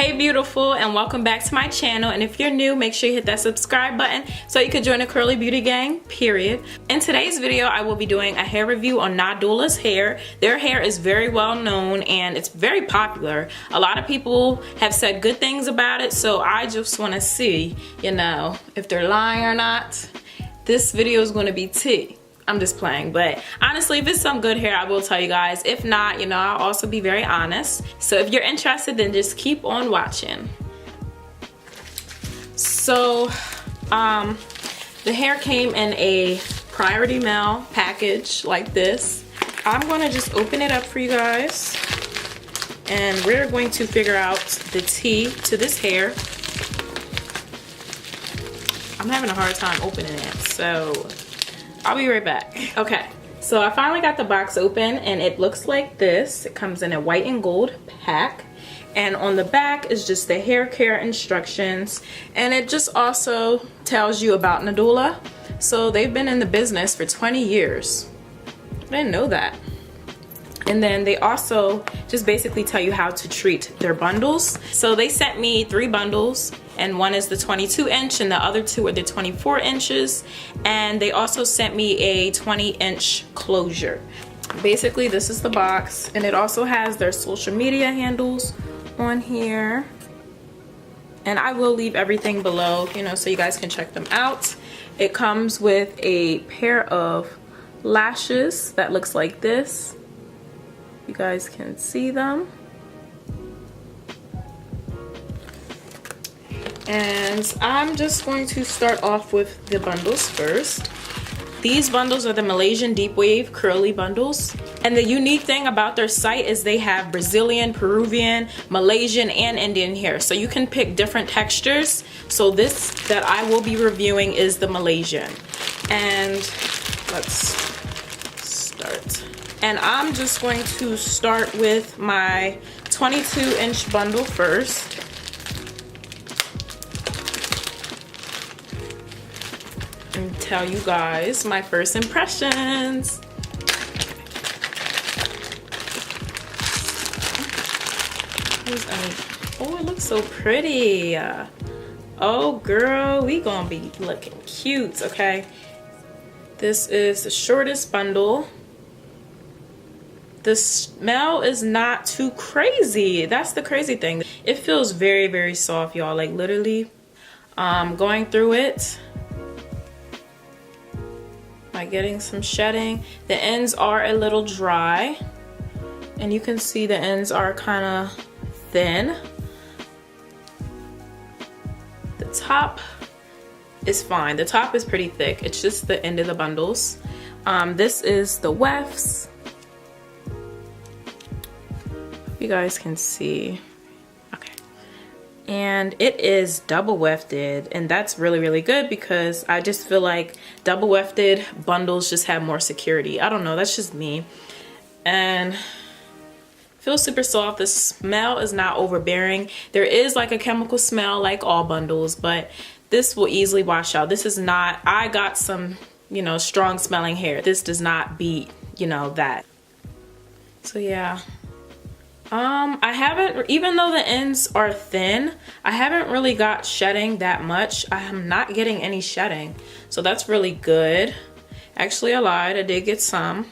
Hey beautiful, and welcome back to my channel. And if you're new, make sure you hit that subscribe button so you can join the Curly Beauty gang, period. In today's video, I will be doing a hair review on Nadula's hair. Their hair is very well known and it's very popular. A lot of people have said good things about it, so I just want to see, you know, if they're lying or not. This video is going to be tea. I'm just playing, but honestly, if it's some good hair, I will tell you guys. If not, you know, I'll also be very honest. So if you're interested, then just keep on watching. So the hair came in a priority mail package like this. I'm gonna just open it up for you guys, and we're going to figure out the tea to this hair. I'm having a hard time opening it, so I'll be right back. Okay, so I finally got the box open and it looks like this. It comes in a white and gold pack, and on the back is just the hair care instructions, and it just also tells you about Nadula. So they've been in the business for 20 years. I didn't know that. And then they also just basically tell you how to treat their bundles. So they sent me 3 bundles, and one is the 22-inch and the other 2 are the 24 inches. And they also sent me a 20-inch closure. Basically, this is the box, and it also has their social media handles on here. And I will leave everything below, you know, so you guys can check them out. It comes with a pair of lashes that looks like this. You guys can see them. And I'm just going to start off with the bundles first. These bundles are the Malaysian Deep Wave Curly bundles. And the unique thing about their site is they have Brazilian, Peruvian, Malaysian, and Indian hair. So you can pick different textures. So this that I will be reviewing is the Malaysian. And let's start. And I'm just going to start with my 22-inch bundle first. And tell you guys my first impressions. Oh, it looks so pretty. Oh girl, we gonna be looking cute, okay? This is the shortest bundle. The smell is not too crazy. That's the crazy thing. It feels very, very soft, y'all. Like literally, going through it, like getting some shedding. The ends are a little dry, and you can see the ends are kind of thin. The top is fine. The top is pretty thick. It's just the end of the bundles. This is the wefts. You guys can see. Okay, and it is double wefted, and that's really, really good because I just feel like double wefted bundles just have more security. I don't know, that's just me. And feels super soft. The smell is not overbearing. There is like a chemical smell like all bundles, but this will easily wash out. This is not, I got some, you know, strong smelling hair. This does not beat, you know, that. So yeah. I haven't, even though the ends are thin, I haven't really got shedding that much. I am not getting any shedding, so that's really good. Actually, I lied. I did get some.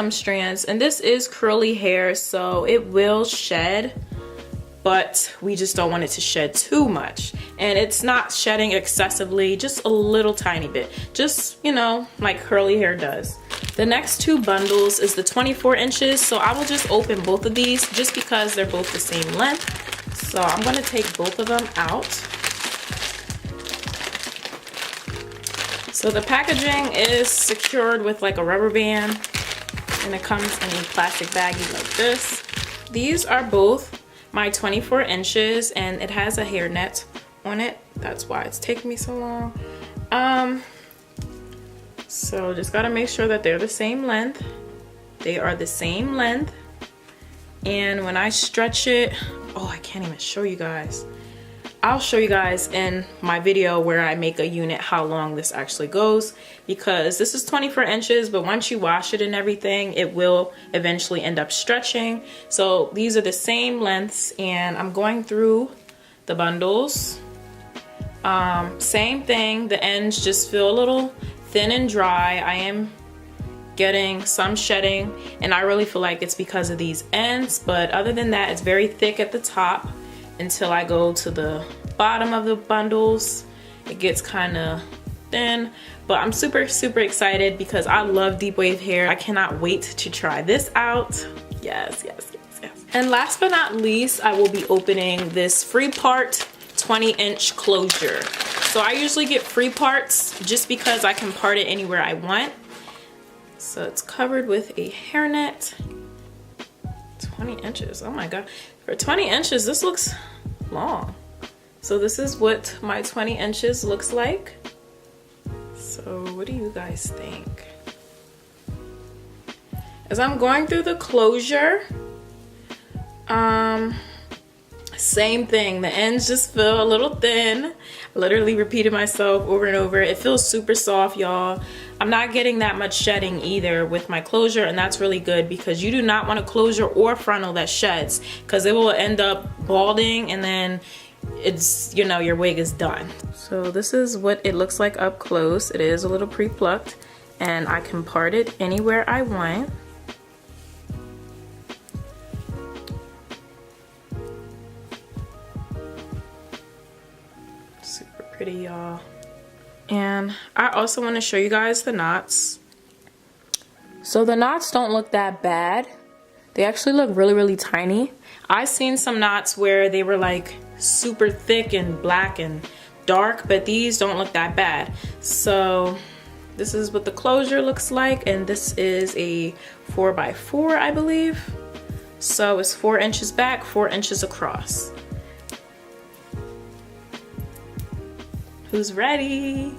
Strands, and this is curly hair, so it will shed, but we just don't want it to shed too much. And it's not shedding excessively, just a little tiny bit, just, you know, like curly hair does. The next 2 bundles is the 24 inches, so I will just open both of these just because they're both the same length. So I'm going to take both of them out. So the packaging is secured with like a rubber band, and it comes in a plastic baggie like this. These are both my 24 inches, and it has a hairnet on it. That's why it's taking me so long. So just gotta make sure that they're the same length. They are the same length. And when I stretch it, oh, I can't even show you guys. I'll show you guys in my video where I make a unit how long this actually goes, because this is 24 inches, but once you wash it and everything, it will eventually end up stretching. So these are the same lengths, and I'm going through the bundles. Same thing, the ends just feel a little thin and dry. I am getting some shedding, and I really feel like it's because of these ends, but other than that, it's very thick at the top until I go to the bottom of the bundles. It gets kind of thin, but I'm super excited because I love deep wave hair. I cannot wait to try this out. Yes. And last but not least, I will be opening this free part 20-inch closure. So I usually get free parts just because I can part it anywhere I want. So it's covered with a hairnet. 20 inches, oh my god. For 20 inches, this looks long. So this is what my 20 inches looks like. So what do you guys think? As I'm going through the closure, same thing, the ends just feel a little thin. I literally repeated myself over and over. It feels super soft, y'all. I'm not getting that much shedding either with my closure, and that's really good because you do not want a closure or frontal that sheds, because it will end up balding and then it's, you know, your wig is done. So this is what it looks like up close. It is a little pre-plucked, and I can part it anywhere I want. Super pretty, y'all. And I also want to show you guys the knots. So the knots don't look that bad. They actually look really tiny. I've seen some knots where they were like super thick and black and dark, but these don't look that bad. So this is what the closure looks like, and this is a 4x4, I believe. So it's 4 inches back, 4 inches across. Who's ready?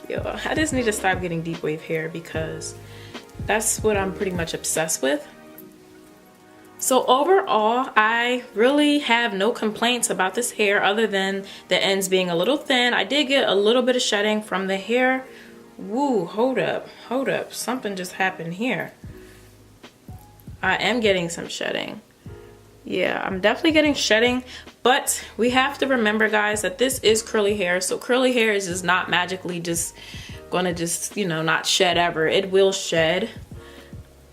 Yo, I just need to stop getting deep wave hair because that's what I'm pretty much obsessed with. So overall, I really have no complaints about this hair other than the ends being a little thin. I did get a little bit of shedding from the hair. Woo, hold up, something just happened here. I am getting some shedding. Yeah, I'm definitely getting shedding, but we have to remember, guys, that this is curly hair. So curly hair is just not magically just gonna just, you know, not shed ever. It will shed,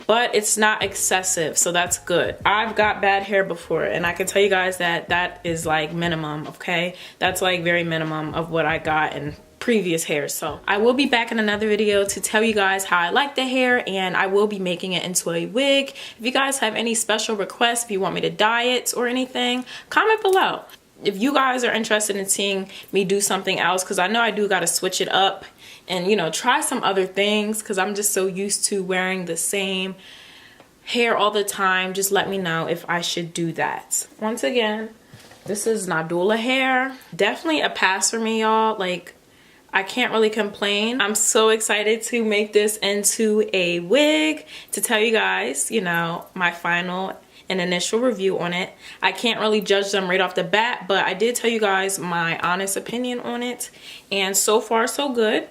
but it's not excessive, so that's good. I've got bad hair before, and I can tell you guys that that is like minimum, okay? That's like very minimum of what I got in previous hair. So I will be back in another video to tell you guys how I like the hair, and I will be making it into a wig. If you guys have any special requests, if you want me to dye it or anything, comment below. If you guys are interested in seeing me do something else, because I know I do got to switch it up and, you know, try some other things, because I'm just so used to wearing the same hair all the time, just let me know if I should do that. Once again, this is Nadula hair. Definitely a pass for me, y'all. Like, I can't really complain. I'm so excited to make this into a wig to tell you guys, you know, my final and initial review on it. I can't really judge them right off the bat, but I did tell you guys my honest opinion on it, and so far so good.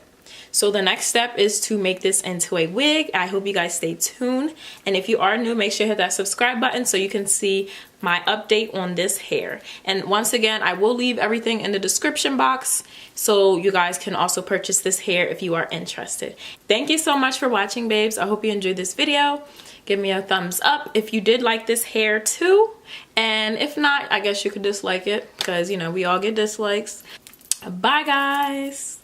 So the next step is to make this into a wig. I hope you guys stay tuned, and if you are new, make sure you hit that subscribe button so you can see my update on this hair. And once again, I will leave everything in the description box so you guys can also purchase this hair if you are interested. Thank you so much for watching, babes. I hope you enjoyed this video. Give me a thumbs up if you did like this hair too, and if not, I guess you could dislike it, because, you know, we all get dislikes. Bye, guys.